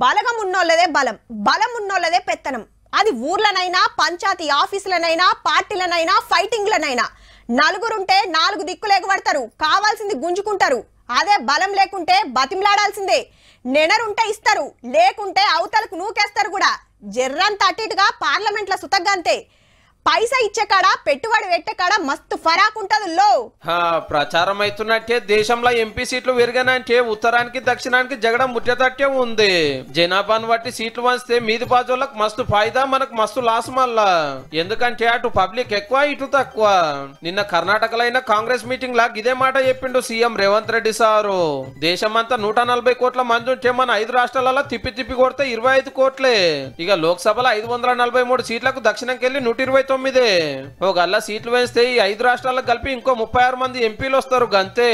బలగం ఉన్నోళ్ళదే బలం, బలం ఉన్నోళ్ళదే పెత్తనం. అది ఊర్లనైనా, పంచాయతీ ఆఫీసులనైనా, పార్టీలనైనా, ఫైటింగ్లనైనా నలుగురుంటే నాలుగు దిక్కులు ఎగబడతారు, కావాల్సింది గుంజుకుంటారు. అదే బలం లేకుంటే బతిమలాడాల్సిందే. నెనరుంటే ఇస్తారు, లేకుంటే అవతలకు నూకేస్తారు కూడా. జర్రంత అటిటుగా పార్లమెంట్ల సుతగ్గంతే. పైసా ఇచ్చే కాడ పెట్టుబడి పెట్టే కాడ మస్తు ఫరాక్ ఉంటది లో. ప్రచారం అవుతున్నట్టే దేశంలో ఎంపీ సీట్లు పెరిగానంటే ఉత్తరానికి దక్షిణానికి జగడం ముట్టేటట్టే ఉంది. జనాభాను బట్టి సీట్లు వంచితే మీది బాజోళ్ళకి మస్తు ఫాయిదా, మనకు మస్తు లాస్ మళ్ళా. ఎందుకంటే అటు పబ్లిక్ ఎక్కువ, ఇటు తక్కువ. నిన్న కర్ణాటకలో అయిన కాంగ్రెస్ మీటింగ్ లా ఇదే మాట చెప్పిండు సీఎం రేవంత్ రెడ్డి సారు. దేశమంతా 140 కోట్ల మంది ఉంటే మన 5 రాష్ట్రాలలో తిప్పి తిప్పి కొడితే 25 కోట్లే. ఇక లోక్సభలో 543 సీట్లకు దక్షిణంకి వెళ్ళి 129. ఓ గల్లా సీట్లు వేస్తే ఈ 5 రాష్ట్రాలకు కలిపి ఇంకో 36 మంది ఎంపీలు వస్తారు గంతే.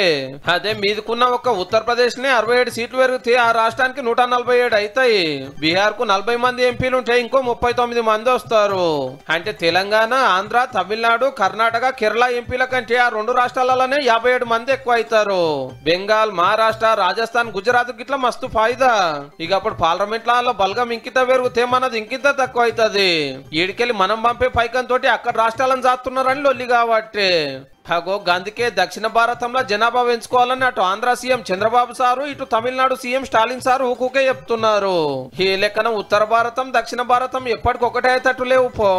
అదే మీదకున్న ఒక ఉత్తరప్రదేశ్ ని 67 సీట్లు పెరిగితే ఆ రాష్ట్రానికి 147 అవుతాయి. బీహార్ కు 40 మంది ఎంపీలు ఉంటే ఇంకో 39 మంది వస్తారు. అంటే తెలంగాణ, ఆంధ్ర, తమిళనాడు, కర్ణాటక, కేరళ ఎంపీల కంటే ఆ 2 రాష్ట్రాలలోనే 57 మంది ఎక్కువ అవుతారు. బెంగాల్, మహారాష్ట్ర, రాజస్థాన్, గుజరాత్ గిట్లా మస్తు ఫాయిదా. ఇక అప్పుడు పార్లమెంట్ లో బలగం ఇంకిత పెరిగితే మనది ఇంకిత తక్కువ అవుతుంది. ఈడికెళ్ళి మనం పంపే పైకం తోటి అక్కడ రాష్ట్రాలను జాతున్నారని లొల్లి కాబట్టి అగో గందుకే దక్షిణ భారతంలో జనాభా పెంచుకోవాలని అటు ఆంధ్ర సీఎం చంద్రబాబు సారు, ఇటు తమిళనాడు సీఎం స్టాలిన్ సారు ఊకూకే చెప్తున్నారు. ఈ లెక్కన ఉత్తర భారతం, దక్షిణ భారతం ఎప్పటికొకటే అయ్యేటట్టు లేవు పో.